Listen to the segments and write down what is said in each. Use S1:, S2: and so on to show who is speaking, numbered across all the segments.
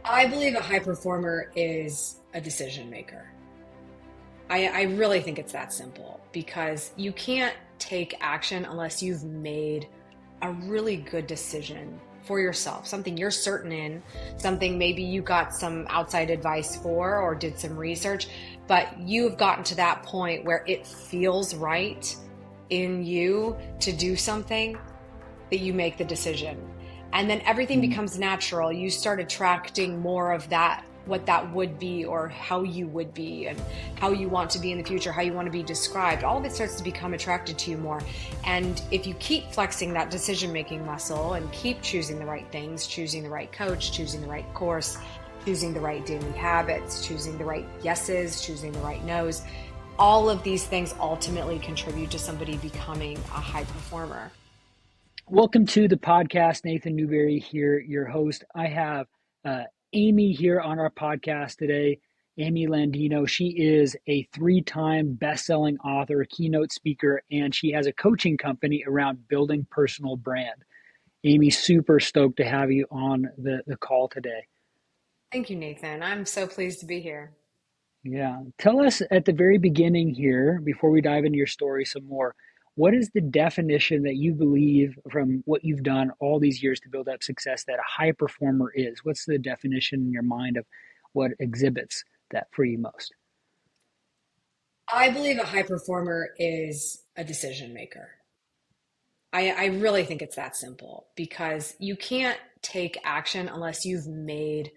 S1: I believe a high performer is a decision maker. I really think it's that simple because you can't take action unless you've made a really good decision for yourself, something you're certain in, something maybe you got some outside advice for or did some research, but you've gotten to that point where it feels right in you to do something that you make the decision. And then everything
S2: Mm.
S1: becomes natural. You start attracting more of that, what that would be, or how you would be, and how you want to be in the future, how you want to be described. All of it starts to become attracted to you more. And if you keep flexing that decision making muscle and keep choosing the right things, choosing the right coach, choosing the right course, choosing the right daily habits, choosing the right yeses, choosing the right nos, all of these things ultimately contribute to somebody becoming a high performer.
S2: Welcome to the podcast. Nathan Newberry here, your host. I have Amy here on our podcast today. Amy Landino. She is a three-time best-selling author, keynote speaker, and she has a coaching company around building personal brand. Amy, super stoked to have you on the call today.
S1: Thank you, Nathan. I'm so pleased to be here.
S2: Yeah. Tell us at the very beginning here, before we dive into your story some more, what is the definition that you believe from what you've done all these years to build up success that a high performer is? What's the definition in your mind of what exhibits that for you most?
S1: I believe a high performer is a decision maker. I really think it's that simple because you can't take action unless you've made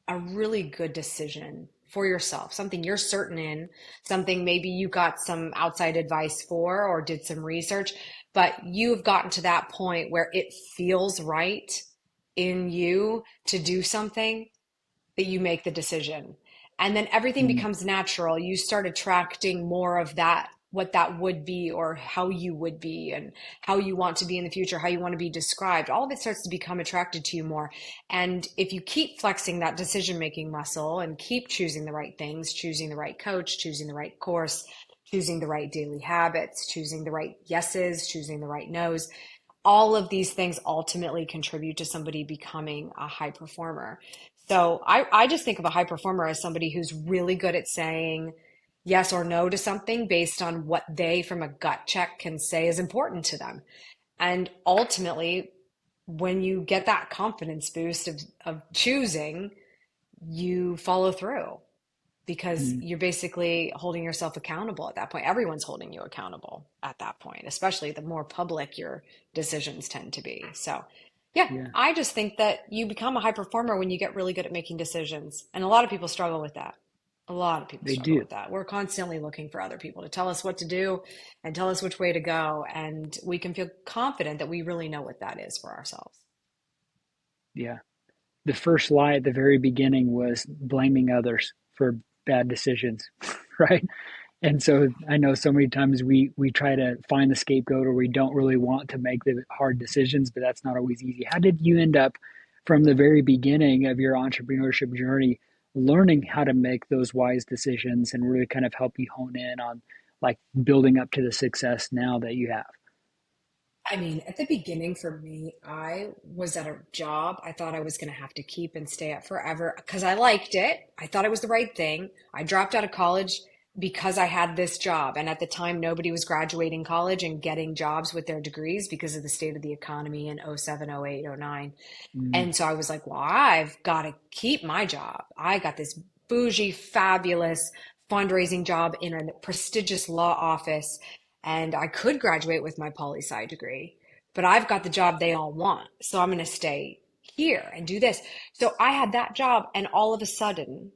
S1: a really good decision for yourself, something you're certain in, something maybe you got some outside advice for or did some research, but you've gotten to that point where it feels right in you to do something that you make the decision. And then everything
S2: Mm.
S1: becomes natural. You start attracting more of that, what that would be, or how you would be, and how you want to be in the future, how you want to be described. All of it starts to become attracted to you more. And if you keep flexing that decision making muscle and keep choosing the right things, choosing the right coach, choosing the right course, choosing the right daily habits, choosing the right yeses, choosing the right nos, all of these things ultimately contribute to somebody becoming a high performer. So I just think of a high performer as somebody who's really good at saying yes or no to something based on what they, from a gut check, can say is important to them. And ultimately, when you get that confidence boost of choosing, you follow through because
S2: Mm.
S1: you're basically holding yourself accountable at that point. Everyone's holding you accountable at that point, especially the more public your decisions tend to be. So, yeah,
S2: Yeah,
S1: I just think that you become a high performer when you get really good at making decisions. And a lot of people struggle with that. A lot of people
S2: they
S1: struggle
S2: do.
S1: with that. We're constantly looking for other people to tell us what to do and tell us which way to go. And we can feel confident that we really know what that is for ourselves.
S2: Yeah. The first lie at the very beginning was blaming others for bad decisions, right? And so I know so many times we try to find the scapegoat or we don't really want to make the hard decisions, but that's not always easy. How did you end up from the very beginning of your entrepreneurship journey learning how to make those wise decisions and really kind of help you hone in on like building up to the success now that you have?
S1: I mean, at the beginning for me, I was at a job I thought I was going to have to keep and stay at forever because I liked it. I thought it was the right thing. I dropped out of college because I had this job. And at the time, nobody was graduating college and getting jobs with their degrees because of the state of the economy in '07, '08, '09.
S2: Mm,
S1: And so I was like, well, I've got to keep my job. I got this bougie, fabulous fundraising job in a prestigious law office, and I could graduate with my poli sci degree, but I've got the job they all want. So I'm going to stay here and do this. So I had that job, and all of a sudden,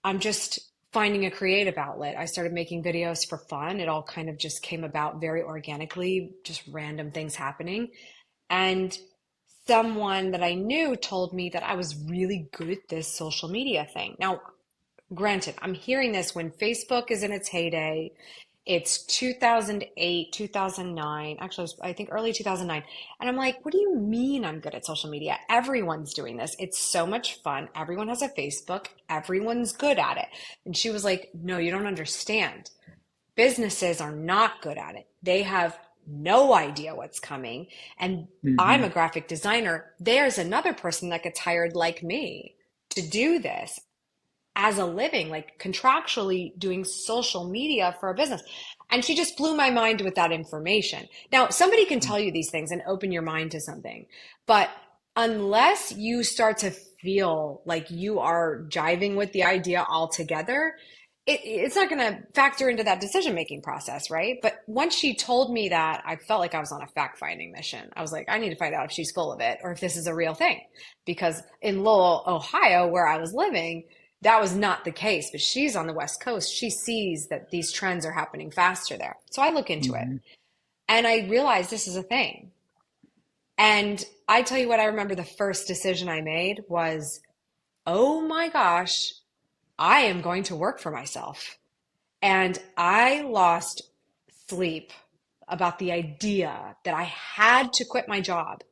S1: I'm just finding a creative outlet. I started making videos for fun. It all kind of just came about very organically, just random things happening. And someone that I knew told me that I was really good at this social media thing. Now, granted, I'm hearing this when Facebook is in its heyday. It's 2008, 2009, actually, I think early 2009. And I'm like, what do you mean I'm good at social media? Everyone's doing this. It's so much fun. Everyone has a Facebook. Everyone's good at it. And she was like, no, you don't understand. Businesses are not good at it. They have no idea what's coming. And I'm
S2: mm-hmm,
S1: a graphic designer. There's another person that gets hired like me to do this as a living, like contractually doing social media for a business. And she just blew my mind with that information. Now, somebody can tell you these things and open your mind to something, but unless you start to feel like you are jiving with the idea altogether, it's not going to factor into that decision making process, right? But once she told me that, I felt like I was on a fact finding mission. I was like, I need to find out if she's full of it or if this is a real thing. Because in Lowell, Ohio, where I was living, that was not the case. But she's on the West Coast. She sees that these trends are happening faster there. So I look into it
S2: Mm-hmm.
S1: and I realize this is a thing. And I tell you what, I remember the first decision I made was, oh my gosh, I am going to work for myself. And I lost sleep about the idea that I had to quit my job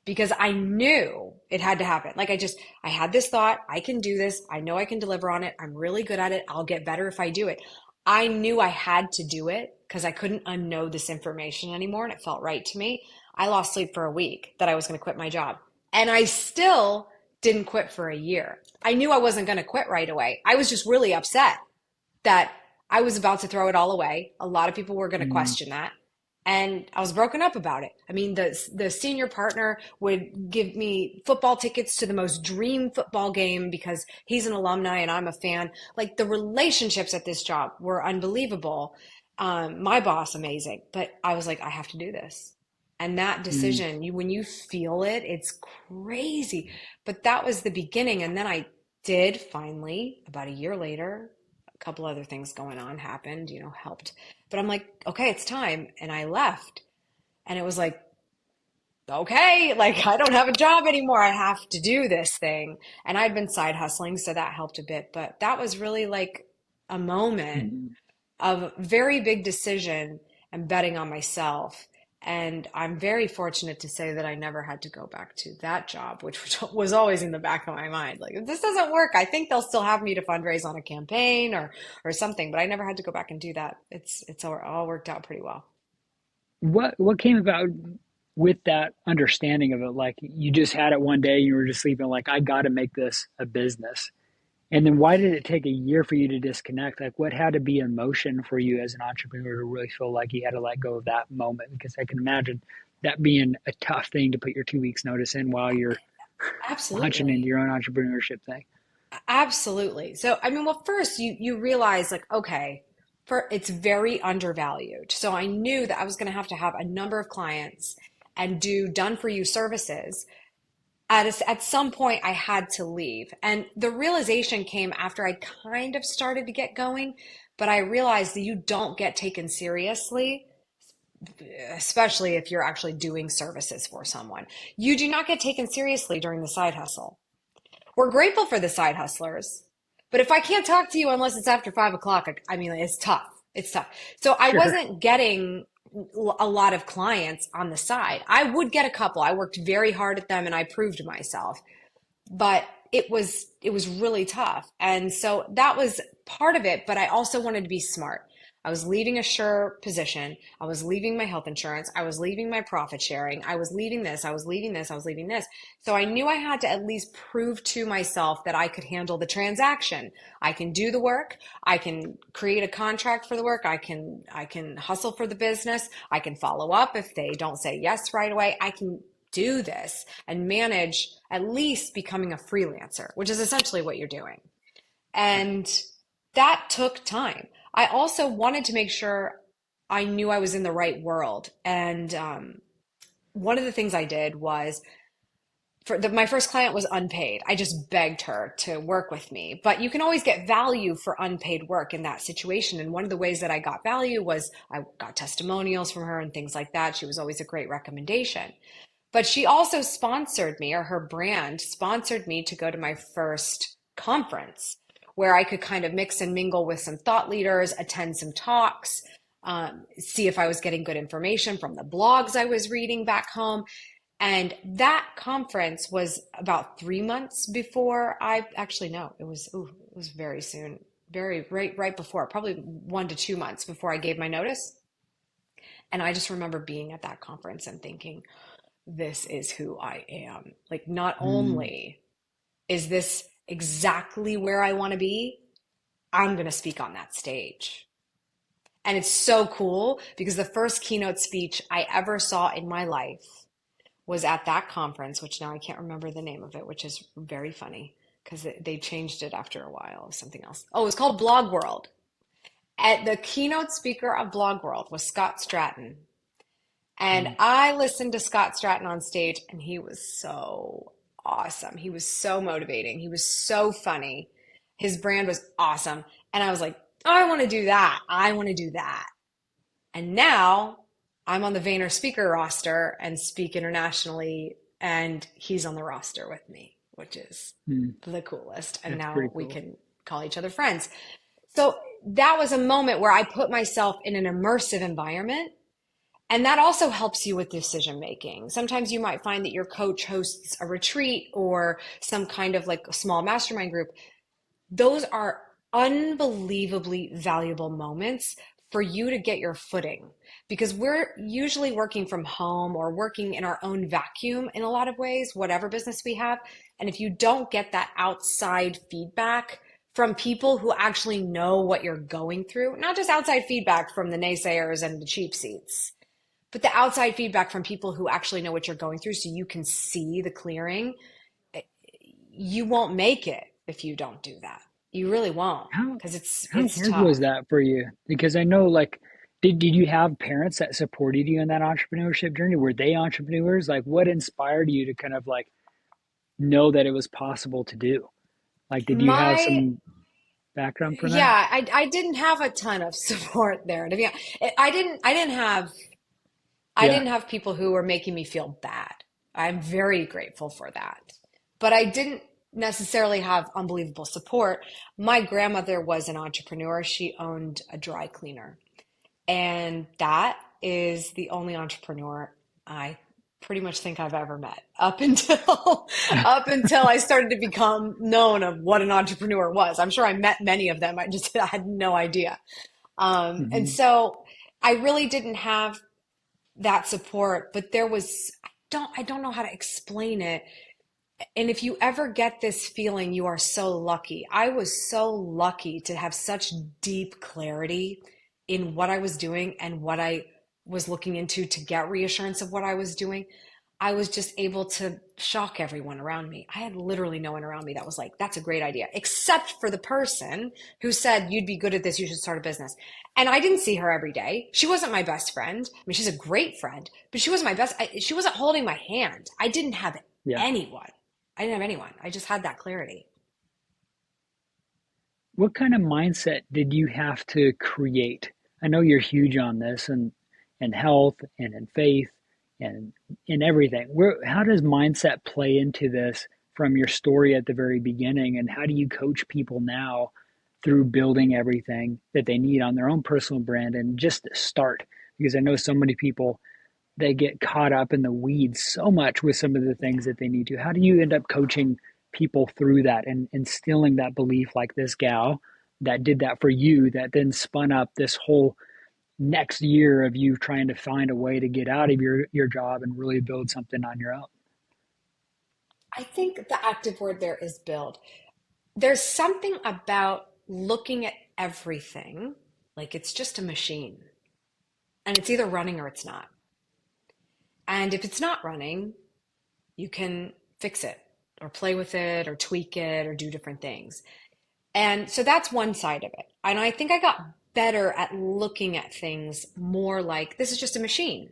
S1: because I knew it had to happen. Like I had this thought, I can do this. I know I can deliver on it. I'm really good at it. I'll get better if I do it. I knew I had to do it because I couldn't unknow this information anymore and it felt right to me. I lost sleep for a week that I was going to quit my job. And I still didn't quit for a year. I knew I wasn't going to quit right away. I was just really upset that I was about to throw it all away. A lot of people were going to
S2: Mm-hmm.
S1: question that. And I was broken up about it. I mean, the senior partner would give me football tickets to the most dream football game because he's an alumni and I'm a fan. Like the relationships at this job were unbelievable. My boss, amazing. But I was like, I have to do this. And that
S2: Mm-hmm.
S1: decision, when you feel it, it's crazy. But that was the beginning. And then I did finally, about a year later, a couple other things going on happened, helped. But I'm like, okay, it's time. And I left. And it was like, okay, like I don't have a job anymore. I have to do this thing. And I'd been side hustling, so that helped a bit. But that was really like a moment
S2: Mm-hmm.
S1: of very big decision and betting on myself. And I'm very fortunate to say that I never had to go back to that job, which was always in the back of my mind. Like, if this doesn't work, I think they'll still have me to fundraise on a campaign or something, but I never had to go back and do that. It's all worked out pretty well.
S2: What came about with that understanding of it? Like you just had it one day, you were just sleeping, like I got to make this a business. And then why did it take a year for you to disconnect? Like what had to be in motion for you as an entrepreneur to really feel like you had to let go of that moment? Because I can imagine that being a tough thing to put your 2 weeks notice in while you're launching into
S1: Absolutely.
S2: your own entrepreneurship thing.
S1: Absolutely. So, I mean, well, first you realize like, okay, it's very undervalued. So I knew that I was going to have a number of clients and do done for you services. At some point, I had to leave. And the realization came after I kind of started to get going, but I realized that you don't get taken seriously, especially if you're actually doing services for someone. You do not get taken seriously during the side hustle. We're grateful for the side hustlers, but if I can't talk to you unless it's after 5 o'clock, I mean, it's tough. It's tough. So I
S2: Sure.
S1: wasn't getting a lot of clients on the side. I would get a couple. I worked very hard at them and I proved myself, but it was really tough. And so that was part of it, but I also wanted to be smart. I was leaving a sure position. I was leaving my health insurance. I was leaving my profit sharing. I was leaving this. I was leaving this. I was leaving this. So I knew I had to at least prove to myself that I could handle the transaction. I can do the work. I can create a contract for the work. I can hustle for the business. I can follow up if they don't say yes right away. I can do this and manage at least becoming a freelancer, which is essentially what you're doing. And that took time. I also wanted to make sure I knew I was in the right world. And one of the things I did was my first client was unpaid. I just begged her to work with me. But you can always get value for unpaid work in that situation. And one of the ways that I got value was I got testimonials from her and things like that. She was always a great recommendation. But she also sponsored me, or her brand sponsored me to go to my first conference where I could kind of mix and mingle with some thought leaders, attend some talks, see if I was getting good information from the blogs I was reading back home. And that conference was about 3 months before I actually, no, it was very soon, very right before, probably 1 to 2 months before I gave my notice. And I just remember being at that conference and thinking, this is who I am. Like, not
S2: Mm,
S1: only is this exactly where I want to be, I'm going to speak on that stage. And it's so cool because the first keynote speech I ever saw in my life was at that conference, which now I can't remember the name of it, which is very funny because they changed it after a while. It was something else. Oh, it was called Blog World. At the keynote speaker of Blog World was Scott Stratton. And
S2: Mm.
S1: I listened to Scott Stratton on stage, and he was so awesome. He was so motivating. He was so funny. His brand was awesome. And I was like, oh, I want to do that. I want to do that. And now I'm on the Vayner speaker roster and speak internationally, and he's on the roster with me, which is
S2: Mm.
S1: the coolest. And
S2: That's
S1: now
S2: pretty
S1: we
S2: cool.
S1: can call each other friends. So that was a moment where I put myself in an immersive environment. And that also helps you with decision making. Sometimes you might find that your coach hosts a retreat or some kind of like a small mastermind group. Those are unbelievably valuable moments for you to get your footing because we're usually working from home or working in our own vacuum in a lot of ways, whatever business we have. And if you don't get that outside feedback from people who actually know what you're going through, not just outside feedback from the naysayers and the cheap seats, but the outside feedback from people who actually know what you're going through so you can see the clearing, you won't make it if you don't do that. You really won't
S2: How
S1: because
S2: how
S1: it's
S2: hard was
S1: tough.
S2: that for you? Because I know like did you have parents that supported you in that entrepreneurship journey? Were they entrepreneurs? Like what inspired you to kind of like know that it was possible to do? Like did you have
S1: My
S2: some background from that?
S1: Yeah, I didn't have a ton of support there. To be honest, I
S2: Yeah.
S1: didn't have people who were making me feel bad. I'm very grateful for that. But I didn't necessarily have unbelievable support. My grandmother was an entrepreneur. She owned a dry cleaner. And that is the only entrepreneur I pretty much think I've ever met up until up until I started to become known of what an entrepreneur was. I'm sure I met many of them. I just I had no idea. And
S2: Hmm.
S1: so I really didn't have that support, but there was I don't know how to explain it. And if you ever get this feeling, you are so lucky. I was so lucky to have such deep clarity in what I was doing and what I was looking into to get reassurance of what I was doing. I was just able to shock everyone around me. I had literally no one around me that was like, that's a great idea, except for the person who said, you'd be good at this, you should start a business. And I didn't see her every day. She wasn't my best friend. I mean, she's a great friend, but she wasn't my best. She wasn't holding my hand. I didn't have
S2: Yeah.
S1: anyone. I didn't have anyone. I just had that clarity.
S2: What kind of mindset did you have to create? I know you're huge on this and health and in faith and in everything. How does mindset play into this from your story at the very beginning? And how do you coach people now through building everything that they need on their own personal brand and just start? Because I know so many people they get caught up in the weeds so much with some of the things
S1: Yeah.
S2: that they need to. How do you end up coaching people through that and instilling that belief like this gal that did that for you that then spun up this whole next year of you trying to find a way to get out of your job and really build something on your own?
S1: I think the active word there is build. There's something about looking at everything like it's just a machine and it's either running or it's not. And if it's not running, you can fix it or play with it or tweak it or do different things. And so that's one side of it. And I think I got better at looking at things more like this is just a machine.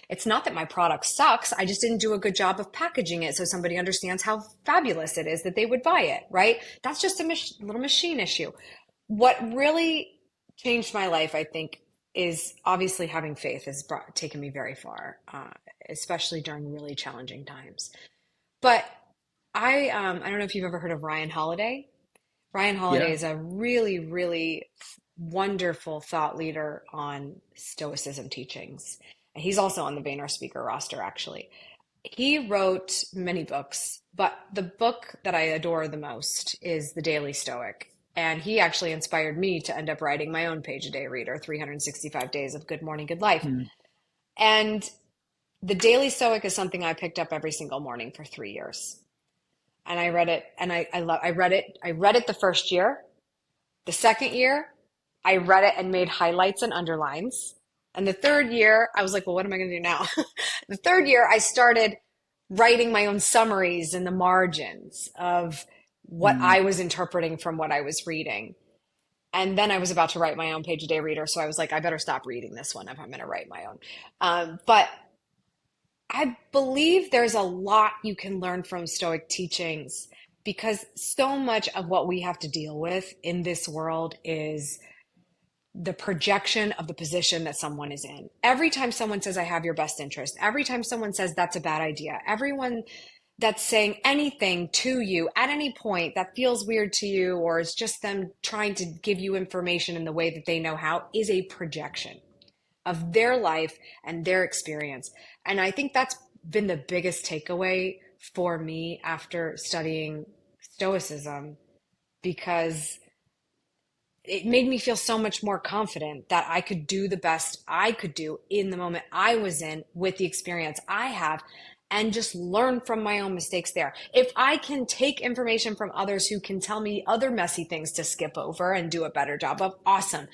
S1: It's not that my product sucks. I just didn't do a good job of packaging it so somebody understands how fabulous it is that they would buy it, right? That's just a little machine issue. What really changed my life, I think, is obviously having faith has taken me very far, especially during really challenging times. But I don't know if you've ever heard of Ryan Holiday. Ryan Holiday
S2: Yeah.
S1: is a really, really wonderful thought leader on Stoicism teachings. And he's also on the Vayner speaker roster, actually. He wrote many books, but the book that I adore the most is The Daily Stoic. And he actually inspired me to end up writing my own page a day reader, 365 Days of Good Morning, Good Life.
S2: Mm.
S1: And The Daily Stoic is something I picked up every single morning for 3 years. and I read it, and I read it. I read it the first year. The second year, I read it and made highlights and underlines. And the third year, I was like, well, what am I going to do now? The third year, I started writing my own summaries in the margins of what
S2: Mm,
S1: I was interpreting from what I was reading. And then I was about to write my own page a day reader. So I was like, I better stop reading this one if I'm going to write my own. But I believe there's a lot you can learn from Stoic teachings because so much of what we have to deal with in this world is the projection of the position that someone is in. Every time someone says, I have your best interest, every time someone says that's a bad idea, everyone that's saying anything to you at any point that feels weird to you or is just them trying to give you information in the way that they know how is a projection of their life and their experience. And I think that's been the biggest takeaway for me after studying Stoicism because it made me feel so much more confident that I could do the best I could do in the moment I was in with the experience I have and just learn from my own mistakes there. If I can take information from others who can tell me other messy things to skip over and do a better job of, awesome.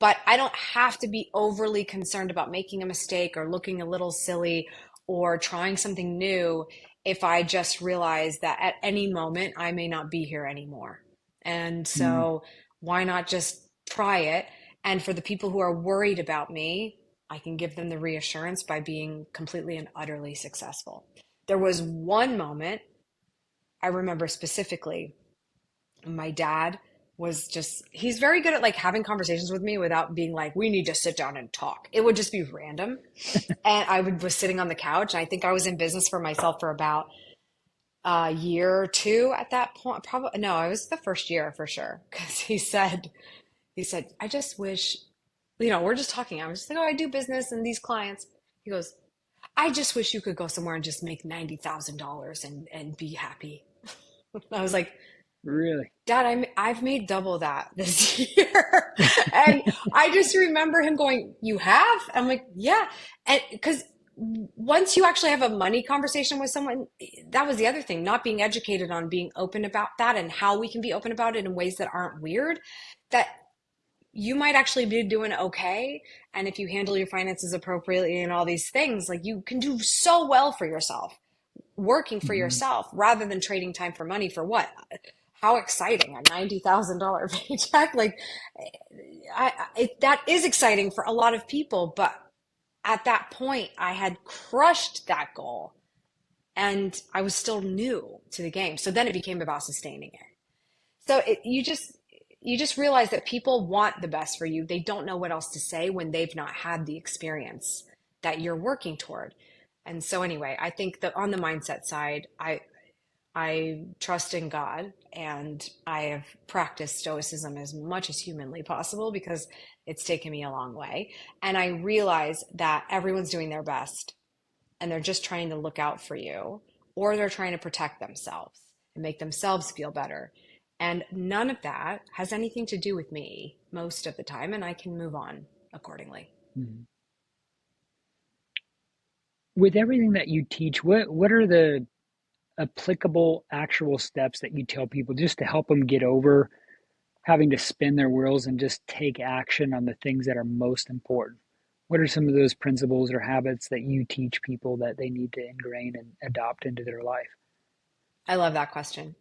S1: But I don't have to be overly concerned about making a mistake or looking a little silly or trying something new if I just realize that at any moment I may not be here anymore. And
S2: mm,
S1: so why not just try it? And for the people who are worried about me, I can give them the reassurance by being completely and utterly successful. There was one moment I remember specifically. My dad was just, he's very good at like having conversations with me without being like, we need to sit down and talk. It would just be random. And was sitting on the couch. I think I was in business for myself for about a year or two at that point. Probably, no, it was the first year for sure. Cause he said, I just wish, we're just talking. I was just like, oh, I do business and these clients. He goes, I just wish you could go somewhere and just make $90,000 and be happy. I was like,
S2: really?
S1: Dad, I've made double that this year. And I just remember him going, you have? I'm like, yeah. And because once you actually have a money conversation with someone, that was the other thing, not being educated on being open about that and how we can be open about it in ways that aren't weird, that you might actually be doing okay. And if you handle your finances appropriately and all these things, like you can do so well for yourself working for
S2: Mm-hmm.
S1: yourself rather than trading time for money for what? How exciting, a $90,000 paycheck. Like that is exciting for a lot of people, but at that point I had crushed that goal and I was still new to the game. So then it became about sustaining it. So you just realize that people want the best for you. They don't know what else to say when they've not had the experience that you're working toward. And so anyway, I think that on the mindset side, I trust in God and I have practiced Stoicism as much as humanly possible because it's taken me a long way. And I realize that everyone's doing their best and they're just trying to look out for you or they're trying to protect themselves and make themselves feel better. And none of that has anything to do with me most of the time, and I can move on accordingly.
S2: Mm. With everything that you teach, what are the applicable actual steps that you tell people just to help them get over having to spin their wheels and just take action on the things that are most important? What are some of those principles or habits that you teach people that they need to ingrain and adopt into their life?
S1: I love that question.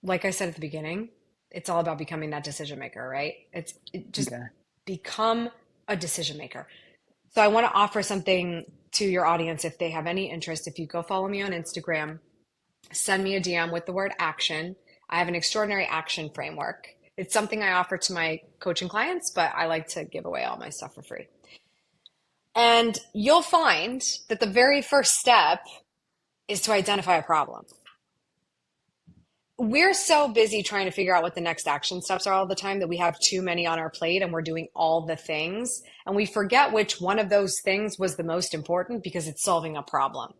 S1: Like I said at the beginning, it's all about becoming that decision maker, right? Just
S2: Okay.
S1: become a decision maker. So I want to offer something to your audience if they have any interest. If you go follow me on Instagram, send me a DM with the word action. I have an extraordinary action framework. It's something I offer to my coaching clients, but I like to give away all my stuff for free. And you'll find that the very first step is to identify a problem. We're so busy trying to figure out what the next action steps are all the time that we have too many on our plate and we're doing all the things. And we forget which one of those things was the most important because it's solving a problem.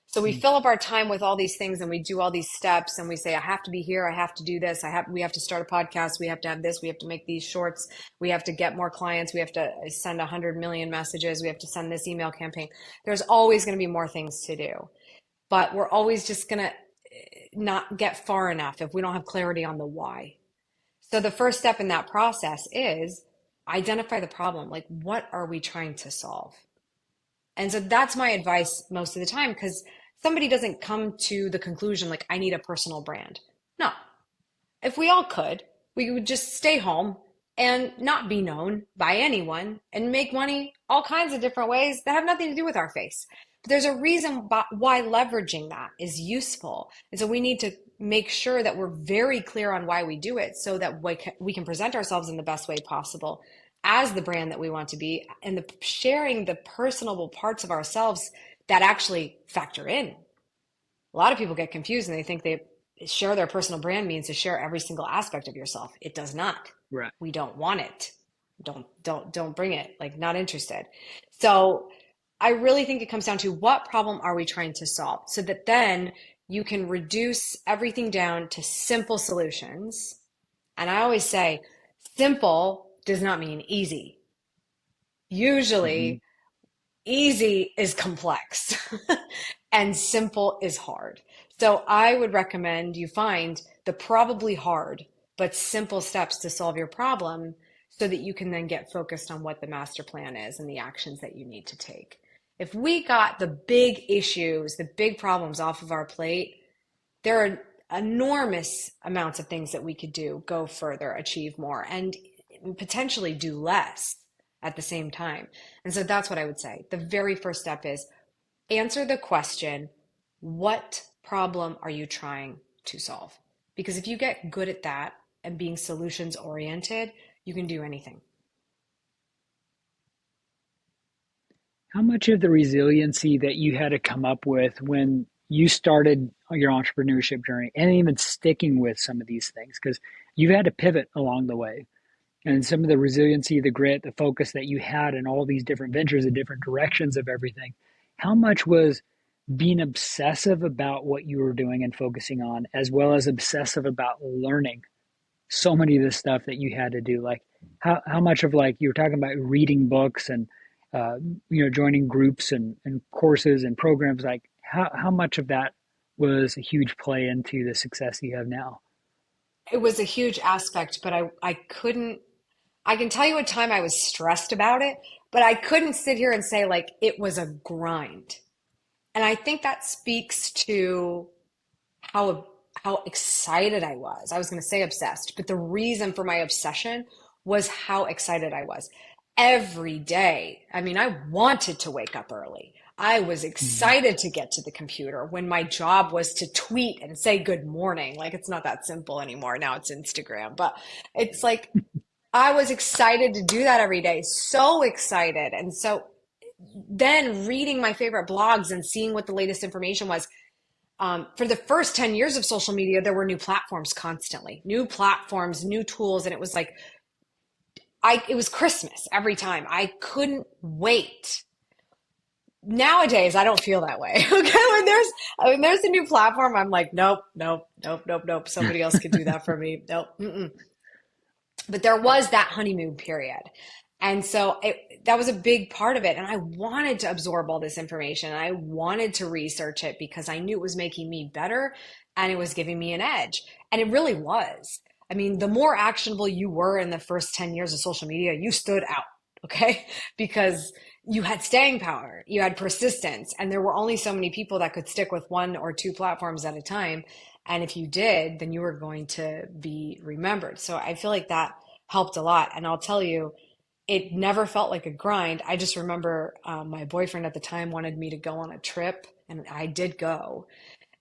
S1: So we
S2: Mm.
S1: fill up our time with all these things and we do all these steps and we say, I have to be here. I have to do this. We have to start a podcast. We have to have this. We have to make these shorts. We have to get more clients. We have to send 100 million messages. We have to send this email campaign. There's always going to be more things to do, but we're always just going to not get far enough if we don't have clarity on the why. So the first step in that process is identify the problem. Like, what are we trying to solve? And so that's my advice most of the time, because somebody doesn't come to the conclusion like, I need a personal brand. No, if we all could, we would just stay home and not be known by anyone and make money all kinds of different ways that have nothing to do with our face. But there's a reason why leveraging that is useful. And so we need to make sure that we're very clear on why we do it so that we can present ourselves in the best way possible as the brand that we want to be, and sharing the personable parts of ourselves that actually factor in. A lot of people get confused and they think they share their personal brand means to share every single aspect of yourself. It does not.
S2: Right.
S1: We don't want it. Don't bring it. Like, not interested. So I really think it comes down to, what problem are we trying to solve, so that then you can reduce everything down to simple solutions. And I always say simple does not mean easy.
S2: Mm-hmm.
S1: Usually easy is complex and simple is hard. So I would recommend you find the probably hard but simple steps to solve your problem, so that you can then get focused on what the master plan is and the actions that you need to take. If we got the big issues, the big problems off of our plate, there are enormous amounts of things that we could do, go further, achieve more, and potentially do less at the same time. And so that's what I would say. The very first step is answer the question, what problem are you trying to solve? Because if you get good at that and being solutions oriented, you can do anything.
S2: How much of the resiliency that you had to come up with when you started your entrepreneurship journey, and even sticking with some of these things, because you've had to pivot along the way, and some of the resiliency, the grit, the focus that you had in all these different ventures, the different directions of everything, how much was being obsessive about what you were doing and focusing on, as well as obsessive about learning so many of the stuff that you had to do? Like, how much of, like, you were talking about reading books and uh, joining groups and courses and programs, like how much of that was a huge play into the success you have now?
S1: It was a huge aspect, but I couldn't, I can tell you a time I was stressed about it, but I couldn't sit here and say like it was a grind. And I think that speaks to how excited I was. I was going to say obsessed, but the reason for my obsession was how excited I was. Every day, I mean, I wanted to wake up early. I was
S2: Mhm.
S1: excited to get to the computer when my job was to tweet and say good morning. Like, it's not that simple anymore. Now it's Instagram, but it's like I was excited to do that every day. So excited. And so then reading my favorite blogs and seeing what the latest information was, for the first 10 years of social media, there were new platforms constantly, new platforms, new tools. And it was like, it was Christmas every time. I couldn't wait. Nowadays, I don't feel that way. Okay. When there's a new platform, I'm like, nope, nope, nope, nope, nope. Somebody else could do that for me. Nope. Mm-mm. But there was that honeymoon period. And so that was a big part of it. And I wanted to absorb all this information. I wanted to research it because I knew it was making me better and it was giving me an edge. And it really was. I mean, the more actionable you were in the first 10 years of social media, you stood out, okay? Because you had staying power, you had persistence, and there were only so many people that could stick with one or two platforms at a time. And if you did, then you were going to be remembered. So I feel like that helped a lot. And I'll tell you, it never felt like a grind. I just remember my boyfriend at the time wanted me to go on a trip, and I did go.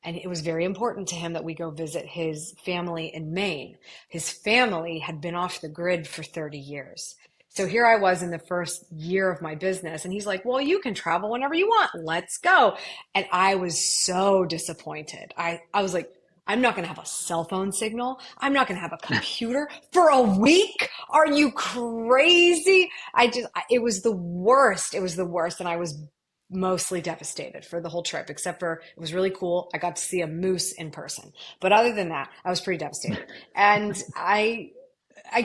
S1: And it was very important to him that we go visit his family in Maine. His family had been off the grid for 30 years. So here I was in the first year of my business, and he's like, well, you can travel whenever you want. Let's go. And I was so disappointed. I was like, I'm not going to have a cell phone signal. I'm not going to have a computer for a week. Are you crazy? It was the worst. It was the worst. And I was mostly devastated for the whole trip, except for it was really cool. I got to see a moose in person. But other than that, I was pretty devastated. And I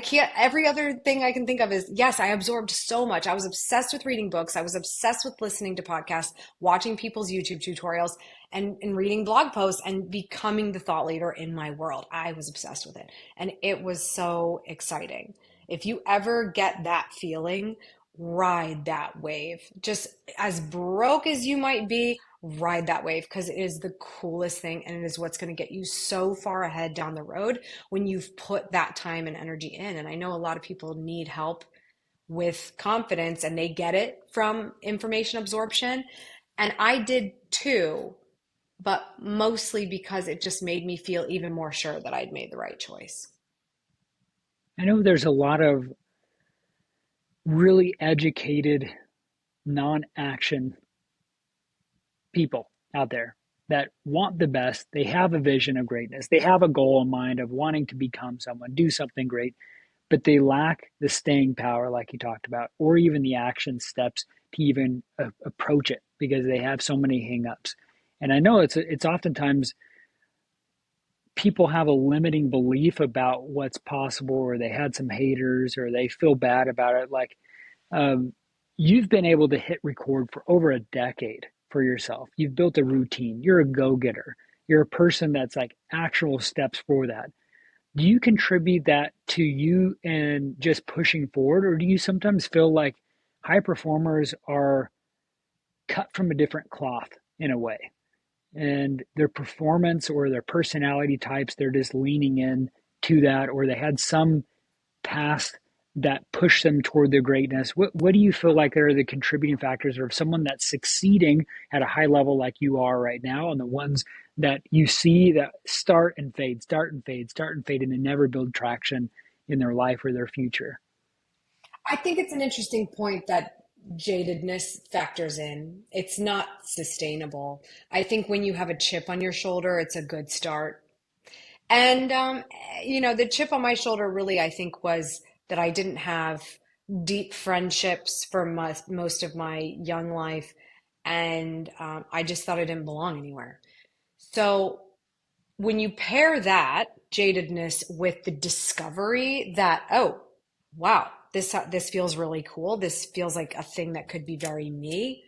S1: can't, every other thing I can think of is, yes, I absorbed so much. I was obsessed with reading books. I was obsessed with listening to podcasts, watching people's YouTube tutorials. and reading blog posts and becoming the thought leader in my world. I was obsessed with it. And it was so exciting. If you ever get that feeling, ride that wave. Just as broke as you might be, ride that wave because it is the coolest thing and it is what's going to get you so far ahead down the road when you've put that time and energy in. And I know a lot of people need help with confidence and they get it from information absorption. And I did too, but mostly because it just made me feel even more sure that I'd made the right choice.
S2: I know there's a lot of really educated non-action people out there that want the best. They have a vision of greatness. They have a goal in mind of wanting to become someone, do something great, but they lack the staying power, like you talked about, or even the action steps to even approach it because they have so many hangups. And I know it's oftentimes people have a limiting belief about what's possible, or they had some haters, or they feel bad about it. Like um, you've been able to hit record for over a decade for yourself. You've built a routine. You're a go-getter. You're a person that's like actual steps for that. Do you contribute that to you and just pushing forward, or do you sometimes feel like high performers are cut from a different cloth in a way? And their performance or their personality types, they're just leaning in to that, or they had some past that push them toward their greatness. What do you feel like are the contributing factors of someone that's succeeding at a high level like you are right now, and the ones that you see that start and fade, start and fade, start and fade, and they never build traction in their life or their future?
S1: I think it's an interesting point that jadedness factors in. It's not sustainable. I think when you have a chip on your shoulder, it's a good start. And, the chip on my shoulder really, I think, was that I didn't have deep friendships for most of my young life. And I just thought I didn't belong anywhere. So when you pair that jadedness with the discovery that, oh, wow, this feels really cool. This feels like a thing that could be very me.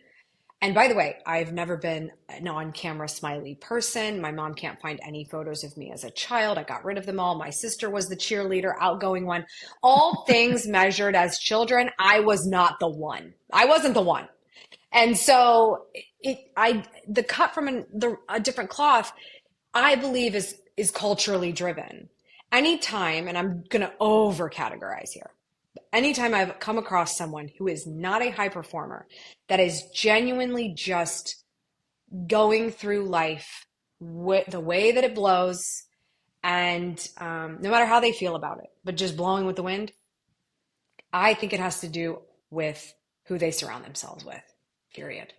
S1: And by the way, I've never been an on-camera smiley person. My mom can't find any photos of me as a child. I got rid of them all. My sister was the cheerleader, outgoing one. All things measured as children, I was not the one. I wasn't the one. And so the cut from a different cloth, I believe is culturally driven. Anytime, and I'm going to over categorize here, anytime I've come across someone who is not a high performer, that is genuinely just going through life with the way that it blows, and no matter how they feel about it, but just blowing with the wind, I think it has to do with who they surround themselves with, period.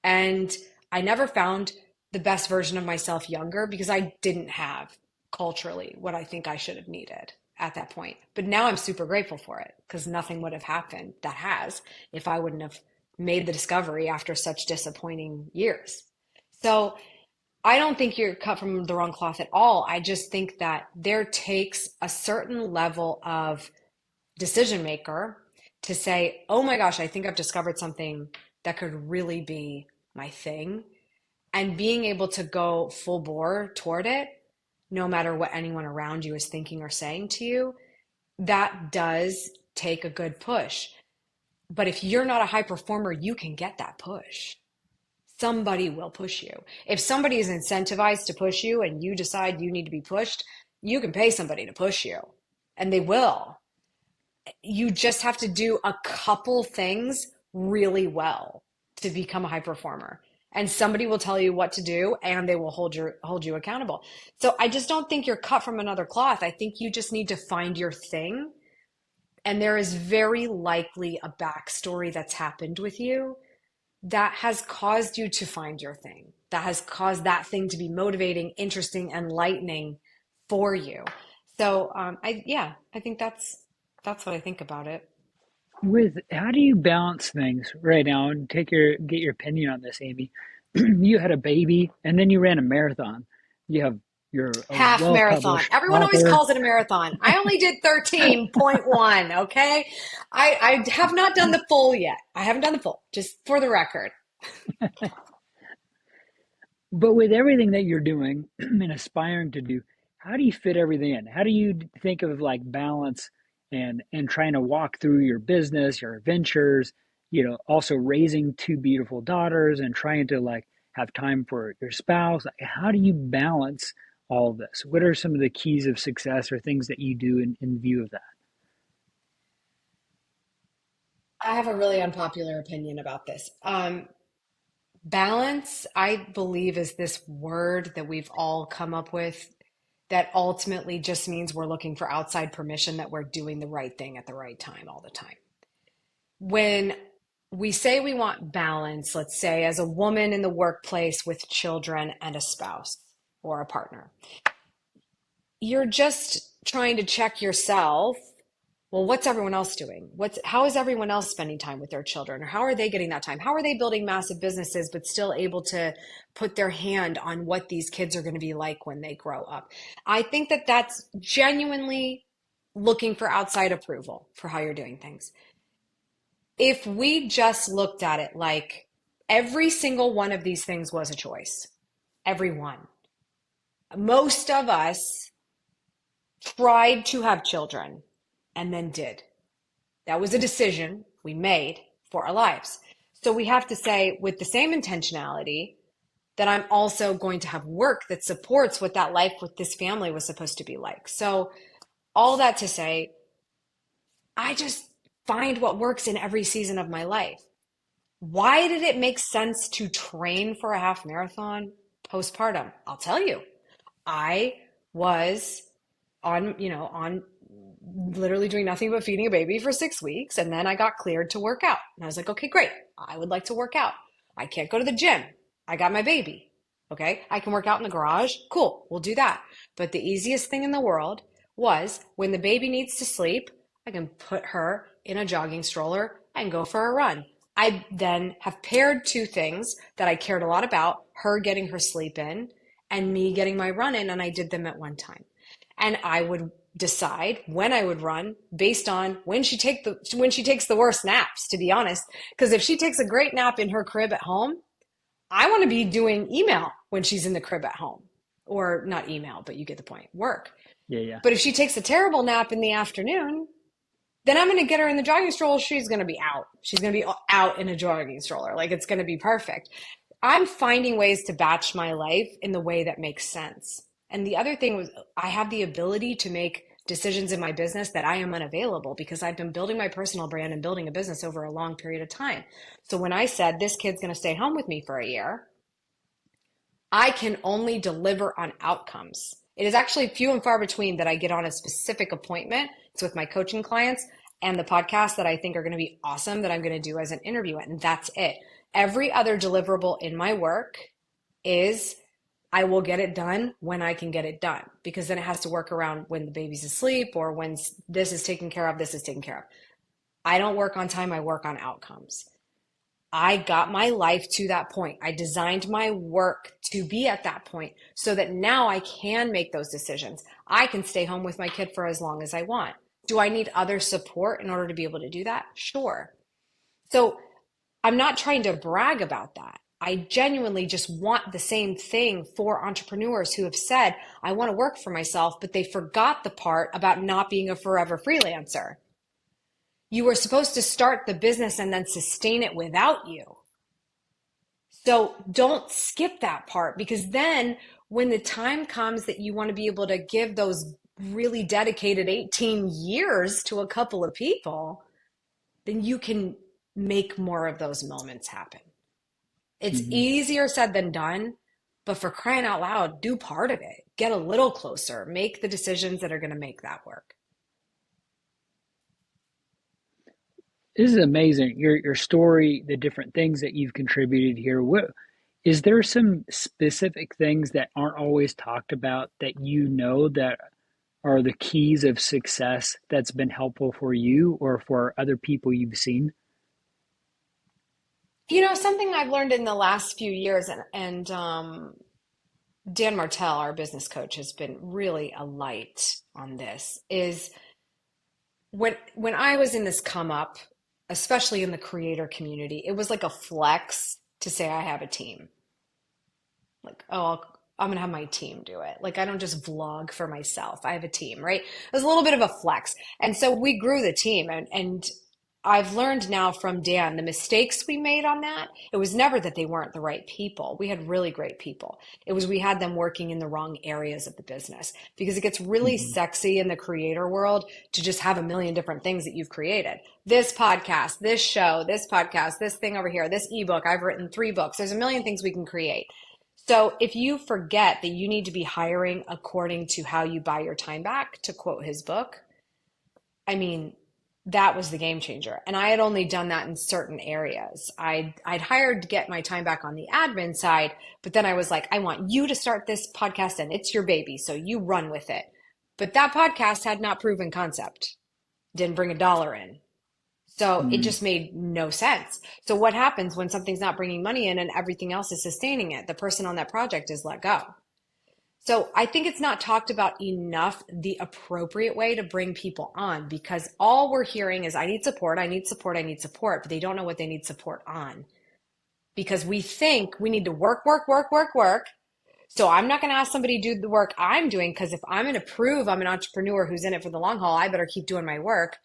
S1: And I never found the best version of myself younger because I didn't have culturally what I think I should have needed at that point. But now I'm super grateful for it because nothing would have happened that has if I wouldn't have made the discovery after such disappointing years. So I don't think you're cut from the wrong cloth at all. I just think that there takes a certain level of decision maker to say, oh my gosh, I think I've discovered something that could really be my thing. And being able to go full bore toward it, no matter what anyone around you is thinking or saying to you, that does take a good push. But if you're not a high performer, you can get that push. Somebody will push you. If somebody is incentivized to push you and you decide you need to be pushed, you can pay somebody to push you, and they will. You just have to do a couple things really well to become a high performer. And somebody will tell you what to do and they will hold you accountable. So I just don't think you're cut from another cloth. I think you just need to find your thing. And there is very likely a backstory that's happened with you that has caused you to find your thing, that has caused that thing to be motivating, interesting, enlightening for you. So I think that's what I think about it.
S2: With how do you balance things right now? And get your opinion on this, Amy. You had a baby, and then you ran a marathon. You have you're a
S1: Half marathon.
S2: well-published
S1: Everyone always
S2: author.
S1: calls it a marathon. I only did 13.1. Okay. I have not done the full yet. I haven't done the full, just for the record.
S2: But with everything that you're doing and aspiring to do, how do you fit everything in? How do you think of like balance and trying to walk through your business, your ventures, also raising two beautiful daughters and trying to like have time for your spouse? Like, how do you balance all of this? What are some of the keys of success or things that you do in view of that?
S1: I have a really unpopular opinion about this. Balance, I believe, is this word that we've all come up with that ultimately just means we're looking for outside permission that we're doing the right thing at the right time all the time. When we say we want balance, let's say as a woman in the workplace with children and a spouse or a partner, you're just trying to check yourself. Well, what's everyone else doing? How is everyone else spending time with their children? Or how are they getting that time? How are they building massive businesses but still able to put their hand on what these kids are going to be like when they grow up? I think that that's genuinely looking for outside approval for how you're doing things. If we just looked at it like every single one of these things was a choice, every one. Most of us tried to have children and then did. That was a decision we made for our lives. So we have to say, with the same intentionality, that I'm also going to have work that supports what that life with this family was supposed to be like. So, all that to say, I just find what works in every season of my life. Why did it make sense to train for a half marathon postpartum? I'll tell you. I was on literally doing nothing but feeding a baby for 6 weeks. And then I got cleared to work out. And I was like, okay, great. I would like to work out. I can't go to the gym. I got my baby. Okay. I can work out in the garage. Cool. We'll do that. But the easiest thing in the world was when the baby needs to sleep, I can put her in a jogging stroller and go for a run. I then have paired two things that I cared a lot about, her getting her sleep in and me getting my run in, and I did them at one time. And I would decide when I would run based on when she takes the worst naps, to be honest. Because if she takes a great nap in her crib at home, I want to be doing email when she's in the crib at home. Or not email, but you get the point, work.
S2: Yeah, yeah.
S1: But if she takes a terrible nap in the afternoon, then I'm going to get her in the jogging stroller. She's going to be out. She's going to be out in a jogging stroller. Like it's going to be perfect. I'm finding ways to batch my life in the way that makes sense. And the other thing was I have the ability to make decisions in my business that I am unavailable because I've been building my personal brand and building a business over a long period of time. So when I said this kid's going to stay home with me for a year, I can only deliver on outcomes. It is actually few and far between that I get on a specific appointment. It's with my coaching clients and the podcast that I think are going to be awesome that I'm going to do as an interview. And that's it. Every other deliverable in my work is I will get it done when I can get it done because then it has to work around when the baby's asleep or when this is taken care of, this is taken care of. I don't work on time, I work on outcomes. I got my life to that point. I designed my work to be at that point so that now I can make those decisions. I can stay home with my kid for as long as I want. Do I need other support in order to be able to do that? Sure. So I'm not trying to brag about that. I genuinely just want the same thing for entrepreneurs who have said, I want to work for myself, but they forgot the part about not being a forever freelancer. You were supposed to start the business and then sustain it without you. So don't skip that part because then when the time comes that you want to be able to give those really dedicated 18 years to a couple of people, then you can make more of those moments happen. It's
S2: Mm-hmm.
S1: easier said than done, but for crying out loud, do part of it. Get a little closer. Make the decisions that are going to make that work.
S2: This is amazing. Your story, the different things that you've contributed here. What is there some specific things that aren't always talked about that you know that are the keys of success that's been helpful for you or for other people you've seen?
S1: Something I've learned in the last few years, and Dan Martell, our business coach, has been really a light on this, is when I was in this come up, especially in the creator community, it was like a flex to say I have a team. Like, oh, I'm going to have my team do it. Like, I don't just vlog for myself. I have a team, right? It was a little bit of a flex. And so we grew the team. And I've learned now from Dan the mistakes we made on that. It was never that they weren't the right people. We had really great people. It was we had them working in the wrong areas of the business because it gets really
S2: Hmm.
S1: sexy in the creator world to just have a million different things that you've created. This podcast, this show, this podcast, this thing over here, this ebook. I've written 3 books. There's a million things we can create. So if you forget that you need to be hiring according to how you buy your time back, to quote his book, I mean, that was the game changer. And I had only done that in certain areas. I'd hired to get my time back on the admin side, but then I was like, I want you to start this podcast and it's your baby, so you run with it. But that podcast had not proven concept, didn't bring a dollar in. So it
S2: Mm.
S1: just made no sense. So what happens when something's not bringing money in and everything else is sustaining it? The person on that project is let go. So I think it's not talked about enough the appropriate way to bring people on because all we're hearing is I need support, I need support, I need support, but they don't know what they need support on because we think we need to work, work, work, work, work. So I'm not going to ask somebody to do the work I'm doing because if I'm going to prove I'm an entrepreneur who's in it for the long haul, I better keep doing my work.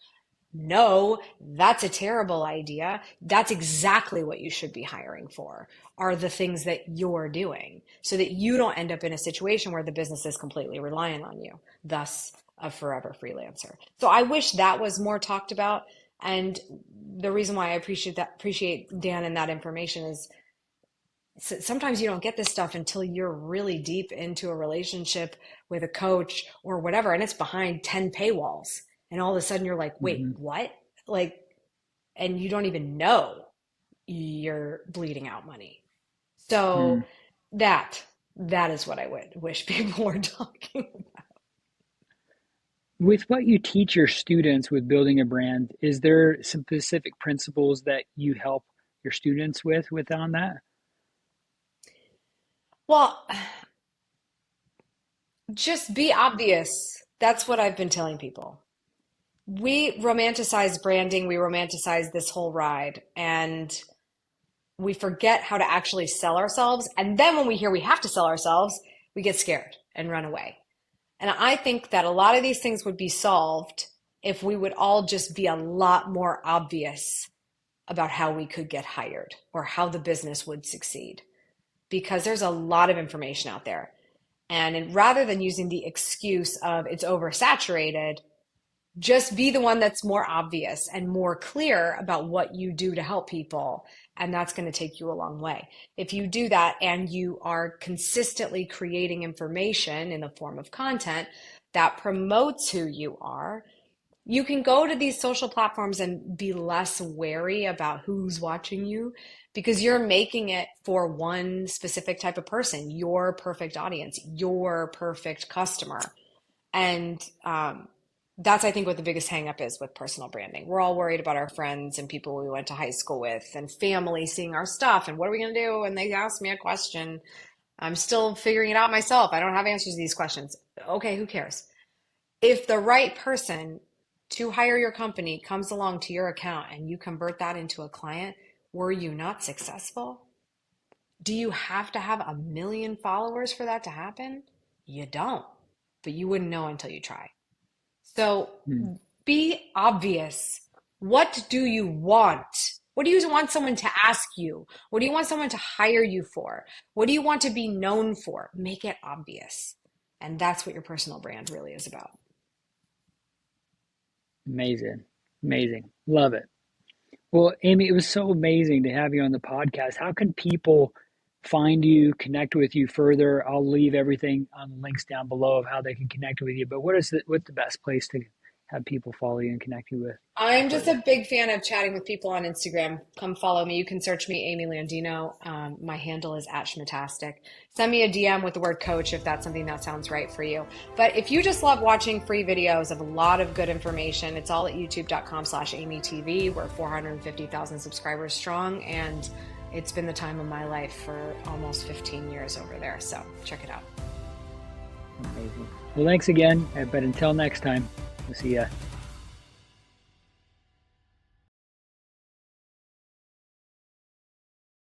S1: No, that's a terrible idea. That's exactly what you should be hiring for, are the things that you're doing so that you don't end up in a situation where the business is completely reliant on you, thus a forever freelancer. So I wish that was more talked about. And the reason why I appreciate Dan and that information is sometimes you don't get this stuff until you're really deep into a relationship with a coach or whatever, and it's behind 10 paywalls. And all of a sudden you're like, wait,
S2: Hmm.
S1: what? Like, and you don't even know you're bleeding out money. So
S2: Mm.
S1: that is what I would wish people were talking about.
S2: With what you teach your students with building a brand, is there some specific principles that you help your students with on that?
S1: Well, just be obvious. That's what I've been telling people. We romanticize branding, we romanticize this whole ride, and we forget how to actually sell ourselves. And then when we hear we have to sell ourselves, we get scared and run away. And I think that a lot of these things would be solved if we would all just be a lot more obvious about how we could get hired or how the business would succeed. Because there's a lot of information out there. And rather than using the excuse of it's oversaturated, just be the one that's more obvious and more clear about what you do to help people. And that's going to take you a long way. If you do that and you are consistently creating information in the form of content that promotes who you are, you can go to these social platforms and be less wary about who's watching you because you're making it for one specific type of person, your perfect audience, your perfect customer. And that's, I think, what the biggest hang up is with personal branding. We're all worried about our friends and people we went to high school with and family seeing our stuff. And what are we going to do? And they ask me a question. I'm still figuring it out myself. I don't have answers to these questions. Okay, who cares? If the right person to hire your company comes along to your account and you convert that into a client, were you not successful? Do you have to have 1 million followers for that to happen? You don't, but you wouldn't know until you try. So
S2: Mm.
S1: be obvious. What do you want? What do you want someone to ask you? What do you want someone to hire you for? What do you want to be known for? Make it obvious. And that's what your personal brand really is about.
S2: Amazing. Amazing. Love it. Well, Amy, it was so amazing to have you on the podcast. How can people find you, connect with you further? I'll leave everything on the links down below of how they can connect with you. But what's the best place to have people follow you and connect you with
S1: I'm just
S2: further?
S1: a big fan of chatting with people on Instagram. Come follow me. You can search me, Amy Landino. My handle is @schmatastic. Send me a DM with the word coach if that's something that sounds right for you. But if you just love watching free videos of a lot of good information, it's all at youtube.com/AmyTV. We're 450,000 subscribers strong, and it's been the time of my life for almost 15 years over there. So check it out.
S2: Amazing. Well, thanks again. But until next time, we'll see ya.